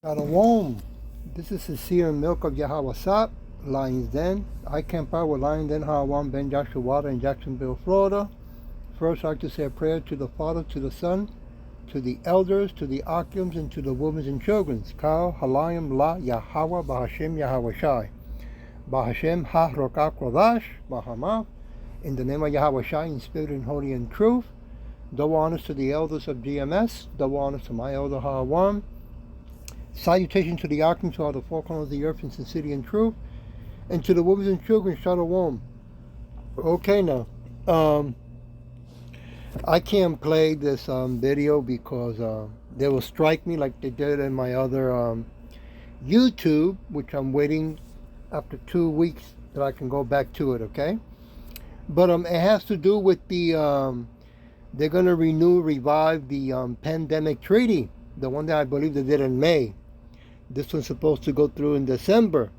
Shalom. This is Sincere Milk of Yahweh Sap, Lion's Den. I camp out with Lion's Den, Hawan Ben Joshua Water in Jacksonville, Florida. First, I'd like to say a prayer to the Father, to the Son, to the elders, to the Akims, and to the women and children. Kal, Halayim, La, Yahweh, Bahashem, Yahweh Shai. Bahashem, Ha, Rokah, Kodash, Bahama. In the name of Yahweh Shai, in spirit and holy and truth. Double honors to the elders of GMS. Double honors to my elder Hawan. Salutation to the Akim, to all the four corners of the earth in sincerity and truth, and to the women and children, Shalom. Okay, now, I can't play this video because they will strike me like they did in my other YouTube, which I'm waiting after 2 weeks that I can go back to it, okay? But it has to do with the, they're going to revive the pandemic treaty, the one that I believe they did in May. This one's supposed to go through in December,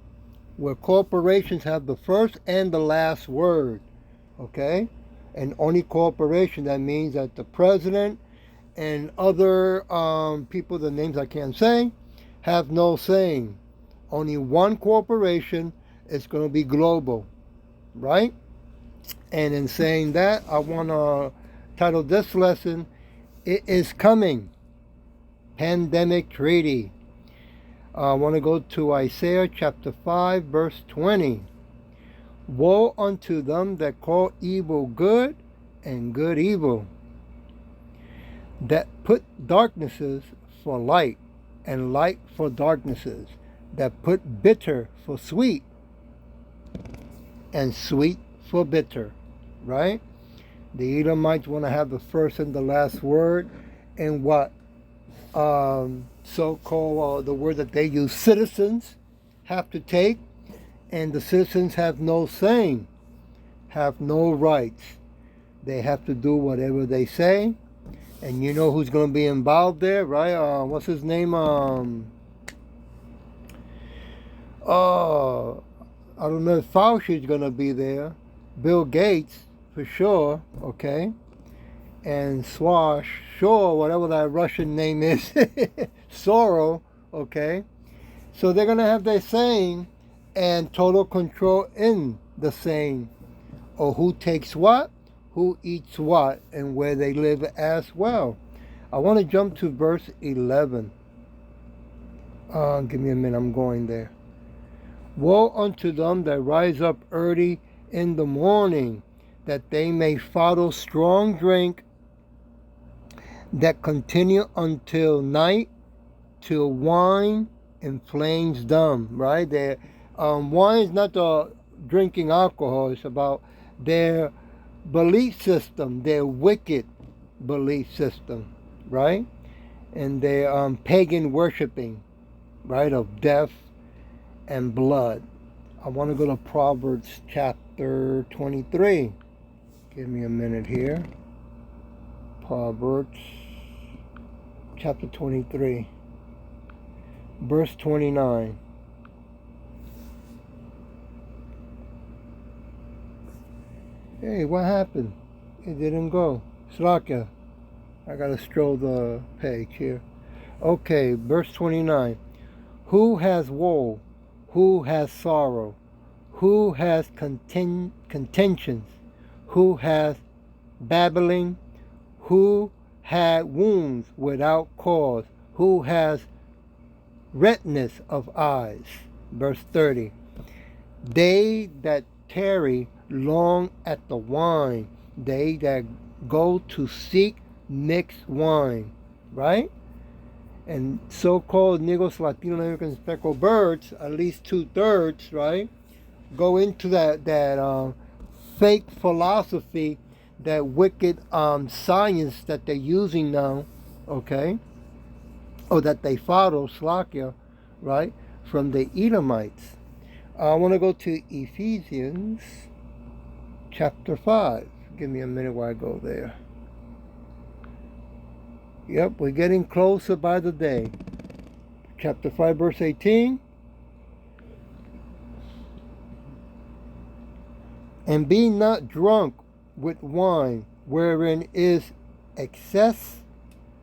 where corporations have the first and the last word, okay? And only corporation, that means that the president and other people, the names I can't say, have no saying. Only one corporation is going to be global, right? And in saying that, I want to title this lesson, It Is Coming, Pandemic Treaty. I want to go to Isaiah chapter 5, verse 20. Woe unto them that call evil good and good evil, that put darknesses for light and light for darknesses, that put bitter for sweet and sweet for bitter, right? The Edomites want to have the first and the last word in what so-called the word that they use, citizens have to take, and the citizens have no saying, have no rights. They have to do whatever they say, and you know who's going to be involved there, right? What's his name? I don't know if Fauci's going to be there. Bill Gates, for sure, okay? And Swash, sure, whatever that Russian name is, Soros, okay? So they're going to have their saying and total control in the saying, or who takes what, who eats what, and where they live as well. I want to jump to verse 11. Give me a minute, I'm going there. Woe unto them that rise up early in the morning, that they may follow strong drink, that continue until night, till wine inflames them, right? Wine is not drinking alcohol, it's about their belief system, their wicked belief system, right? And their pagan worshiping, right, of death and blood. I want to go to Proverbs chapter 23. Give me a minute here. Proverbs chapter 23, verse 29. Hey, what happened? It didn't go. Slakia. I gotta stroll the page here. Okay, verse 29. Who has woe? Who has sorrow? Who has contentions? Who has babbling? Who had wounds without cause? Who has redness of eyes? Verse 30. They that tarry long at the wine, they that go to seek mixed wine, right? And so-called Negros, Latino American speckled birds, at least 2/3, right, go into that fake philosophy, that wicked science that they're using now, okay, or that they follow, Slakia, right, from the Edomites. I want to go to Ephesians chapter 5. Give me a minute while I go there. Yep, we're getting closer by the day. Chapter 5, verse 18. And be not drunk with wine, wherein is excess,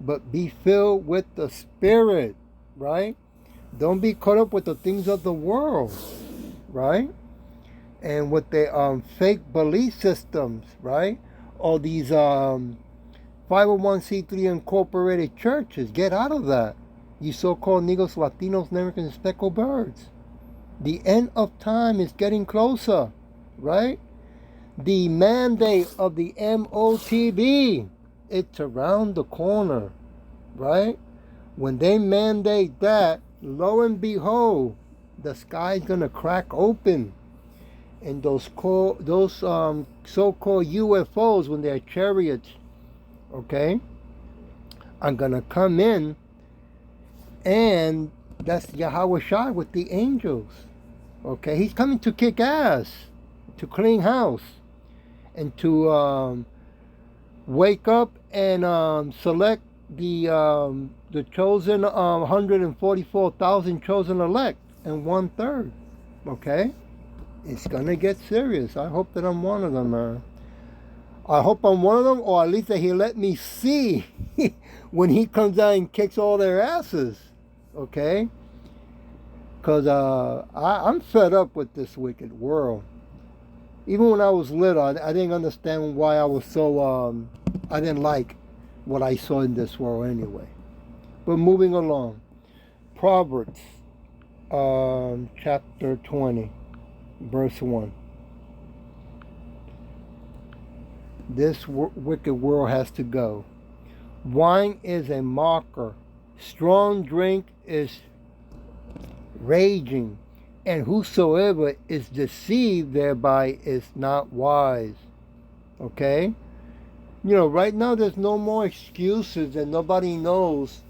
but be filled with the Spirit, right? Don't be caught up with the things of the world, right? And with the fake belief systems, right? All these 501c3 incorporated churches. Get out of that. You so-called Negros, Latinos, Americans, and speckled birds. The end of time is getting closer, right? The mandate of the MOTB, it's around the corner, right? When they mandate that, lo and behold, the sky's gonna crack open, and those so-called UFOs, when they're chariots, okay, are gonna come in, and that's Yahweh Shai with the angels. Okay, he's coming to kick ass, to clean house, and to wake up and select the chosen 144,000 chosen elect and 1/3. Okay, it's gonna get serious. I hope that I'm one of them, man. I hope I'm one of them, or at least that he let me see when he comes out and kicks all their asses. Okay, because I'm fed up with this wicked world. Even when I was little, I didn't understand why I was so, I didn't like what I saw in this world anyway. But moving along, Proverbs chapter 20, verse 1. This wicked world has to go. Wine is a mocker. Strong drink is raging, and whosoever is deceived thereby is not wise. Okay? You know, right now there's no more excuses, and nobody knows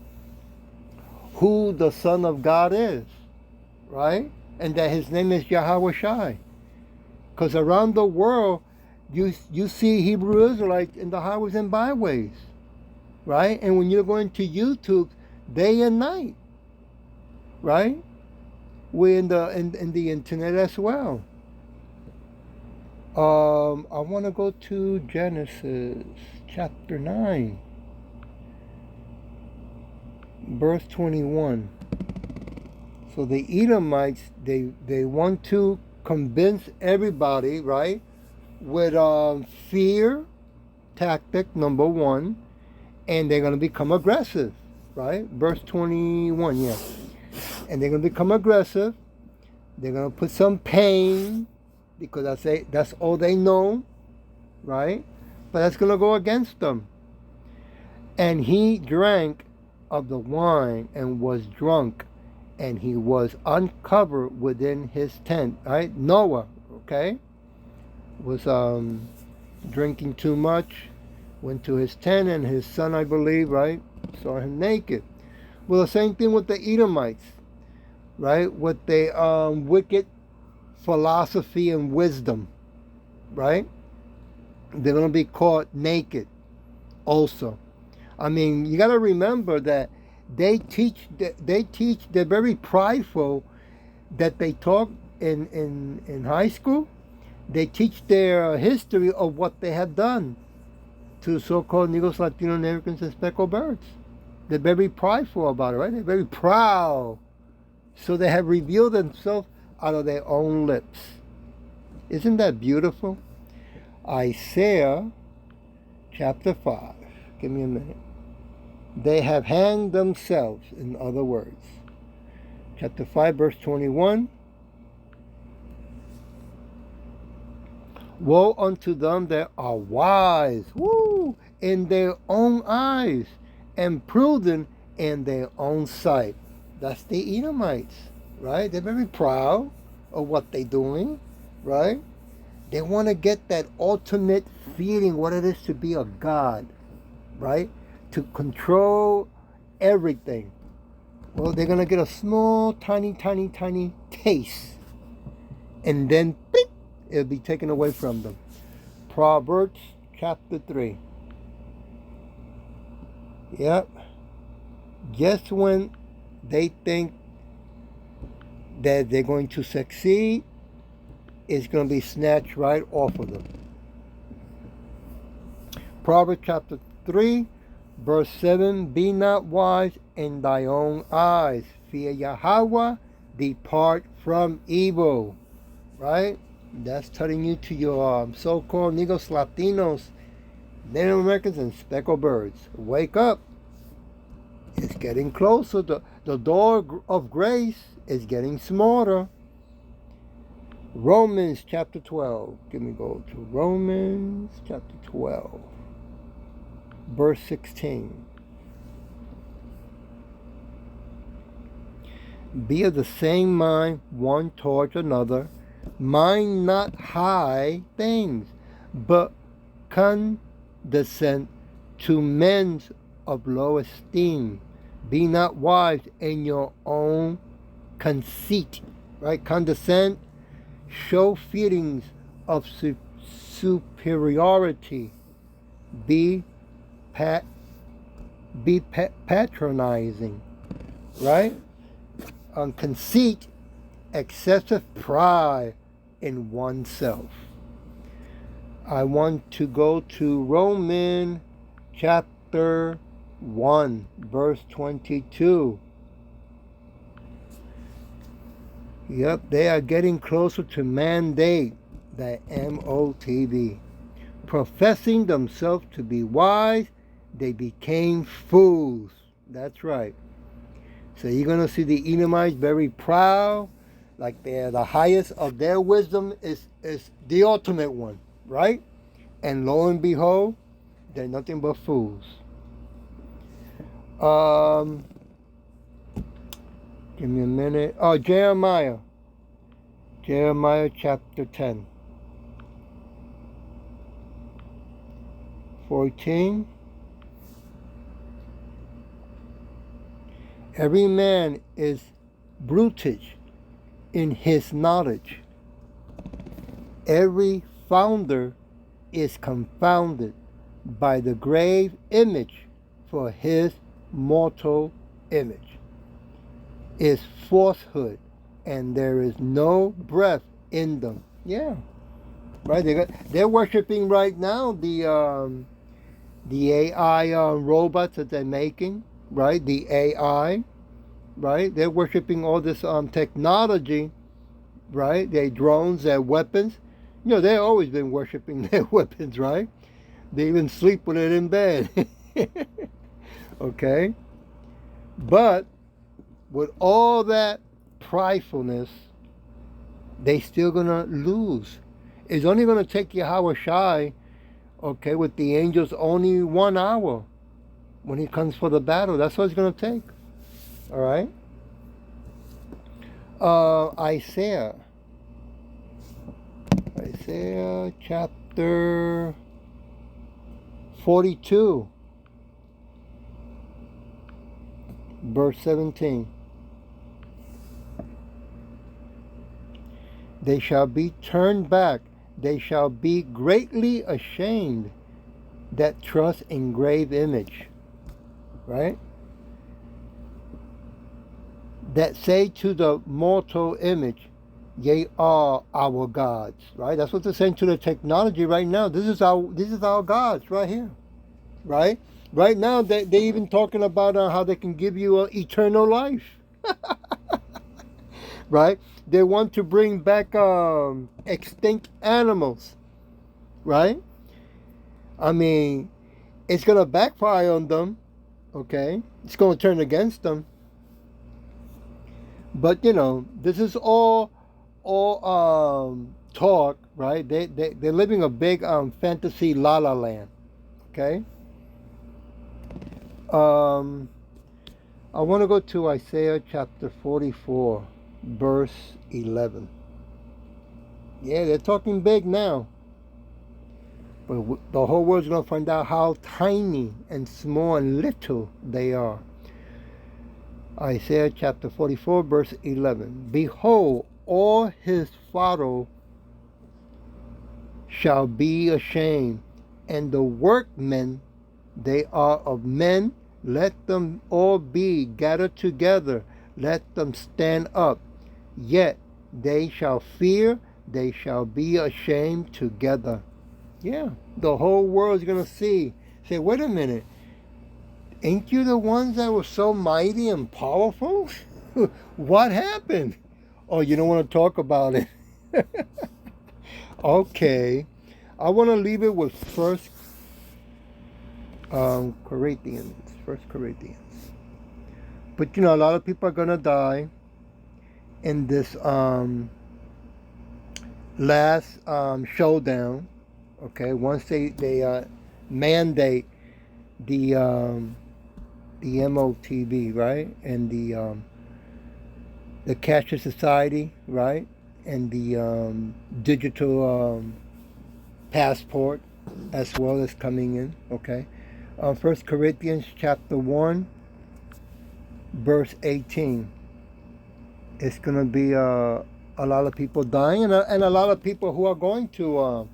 who the Son of God is, right? And that his name is Yahweh Shai. Because around the world, you see Hebrew Israelites in the highways and byways, right? And when you're going to YouTube, day and night, right? We're in the internet as well. I want to go to Genesis chapter 9, verse 21. So the Edomites, they want to convince everybody, right, with fear tactic number one, and they're going to become aggressive, right? Verse 21, yeah. And they're going to become aggressive. They're going to put some pain, because that's all they know, right? But that's going to go against them. And he drank of the wine and was drunk, and he was uncovered within his tent, right? Noah, okay, was drinking too much, went to his tent, and his son, I believe, right, saw him naked. Well, the same thing with the Edomites, right, with the wicked philosophy and wisdom, right? They're going to be caught naked also. I mean, you got to remember that they're very prideful, that they talk in high school. They teach their history of what they have done to so-called Negros, Latino Americans, and speckled birds. They're very prideful about it, right? They're very proud. So they have revealed themselves out of their own lips. Isn't that beautiful? Isaiah chapter 5. Give me a minute. They have hanged themselves, in other words. Chapter 5, verse 21. Woe unto them that are wise, in their own eyes, and prudent in their own sight. That's the Edomites, right? They're very proud of what they're doing, right? They want to get that ultimate feeling, what it is to be a god, right? To control everything. Well, they're going to get a small, tiny taste. And then, beep, it'll be taken away from them. Proverbs chapter 3. Yep. Just when they think that they're going to succeed, it's going to be snatched right off of them. Proverbs chapter 3, verse 7. Be not wise in thy own eyes. Fear Yahweh, depart from evil. Right? That's telling you to your so-called Negros Latinos, Native Americans, and speckled birds. Wake up. It's getting closer. The door of grace is getting smaller. Romans chapter 12. Give me go to Romans chapter 12. Verse 16. Be of the same mind one towards another. Mind not high things, but condescend to men of low esteem. Be not wise in your own conceit. Right? Condescend. Show feelings of superiority. Be patronizing. Right? Conceit, excessive pride in oneself. I want to go to Romans chapter 1, verse 22. Yep, they are getting closer to mandate, the MOTV. Professing themselves to be wise, they became fools. That's right. So you're going to see the Edomites very proud, like they're the highest of their wisdom is the ultimate one, right? And lo and behold, they're nothing but fools. Give me a minute. Oh, Jeremiah. Jeremiah chapter 10. 14. Every man is brutish in his knowledge. Every founder is confounded by the grave image, for his mortal image is falsehood, and there is no breath in them. Yeah, right. They're worshiping right now the AI robots that they're making. Right, the AI. Right, they're worshiping all this technology. Right, their drones, their weapons. You know, they've always been worshiping their weapons. Right, they even sleep with it in bed. Okay, but with all that pridefulness, they still gonna lose. It's only gonna take Yahweh Shai, okay, with the angels only 1 hour when he comes for the battle. That's what it's gonna take. All right. Isaiah chapter 42, verse 17. They shall be turned back. They shall be greatly ashamed that trust in grave image. Right? That say to the mortal image, ye are our gods. Right? That's what they're saying to the technology right now. This is our gods right here. Right? Right now, they're even talking about how they can give you eternal life. Right? They want to bring back extinct animals. Right? I mean, it's going to backfire on them. Okay? It's going to turn against them. But, you know, this is all talk, right? They're living a big fantasy la-la land. Okay? I want to go to Isaiah chapter 44, verse 11. Yeah, they're talking big now. But the whole world's going to find out how tiny and small and little they are. Isaiah chapter 44, verse 11. Behold, all his follow shall be ashamed, and the workmen, they are of men. Let them all be gathered together. Let them stand up. Yet they shall fear, they shall be ashamed together. Yeah, the whole world's going to see. Say, wait a minute. Ain't you the ones that were so mighty and powerful? What happened? Oh, you don't want to talk about it. Okay. I want to leave it with Corinthians. First Corinthians. But a lot of people are gonna die in this last showdown. Okay, once they mandate the MOTV, right, and the Cashless Society, right, and the digital passport as well as coming in. Okay, First Corinthians chapter 1, verse 18. It's gonna be a lot of people dying and a lot of people who are going to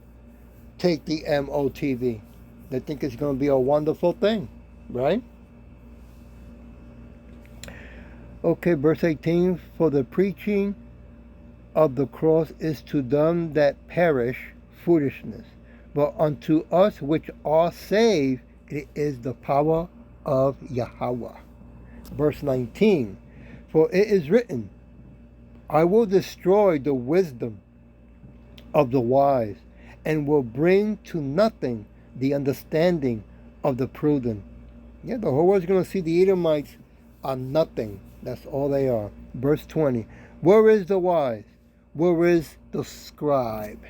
take the MOTV. They think it's going to be a wonderful thing, right? Okay, verse 18. For the preaching of the cross is to them that perish foolishness, but unto us which are saved it is the power of Yahweh. Verse 19. For it is written, I will destroy the wisdom of the wise, and will bring to nothing the understanding of the prudent. Yeah, the whole world's going to see the Edomites are nothing. That's all they are. Verse 20. Where is the wise? Where is the scribe?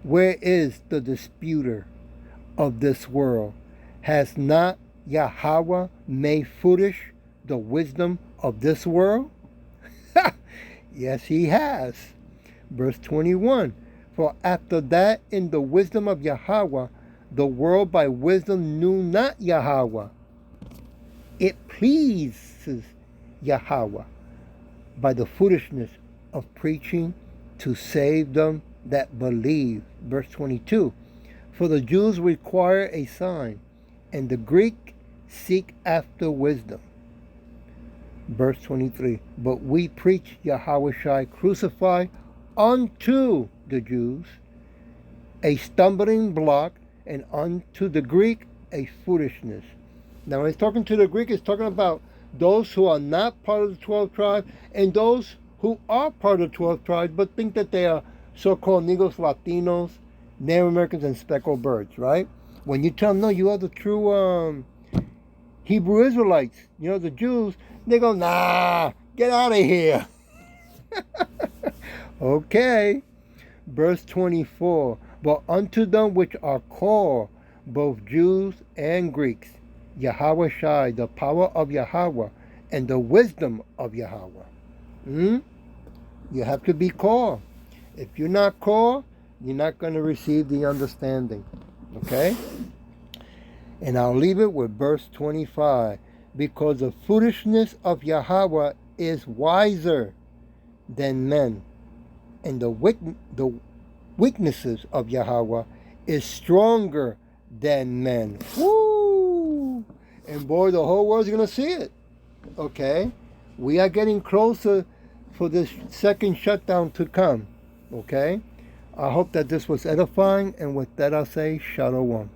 Where is the disputer of this world? Has not Yahweh made foolish the wisdom of this world? Yes, he has. Verse 21. For after that, in the wisdom of Yahweh, the world by wisdom knew not Yahweh. It pleases Yahweh by the foolishness of preaching to save them that believe. Verse 22. For the Jews require a sign, and the Greek seek after wisdom. Verse 23. But we preach Yahushua crucified unto the Jews a stumbling block, and unto the Greek a foolishness. Now when he's talking to the Greek, he's talking about those who are not part of the 12 tribes and those who are part of the 12 tribes but think that they are so-called Negros, Latinos, Native Americans, and speckled birds, right? When you tell them, no, you are the true Hebrew Israelites, the Jews, they go, nah, get out of here. Okay. Verse 24. But unto them which are called, both Jews and Greeks, Yahweh Shai, the power of Yahweh, and the wisdom of Yahweh. You have to be called. If you're not called, you're not going to receive the understanding. Okay? And I'll leave it with verse 25. Because the foolishness of Yahweh is wiser than men, and the weaknesses of Yahweh is stronger than men. Woo! And boy, the whole world's going to see it. Okay? We are getting closer for this second shutdown to come. Okay? I hope that this was edifying, and with that I'll say Shalom.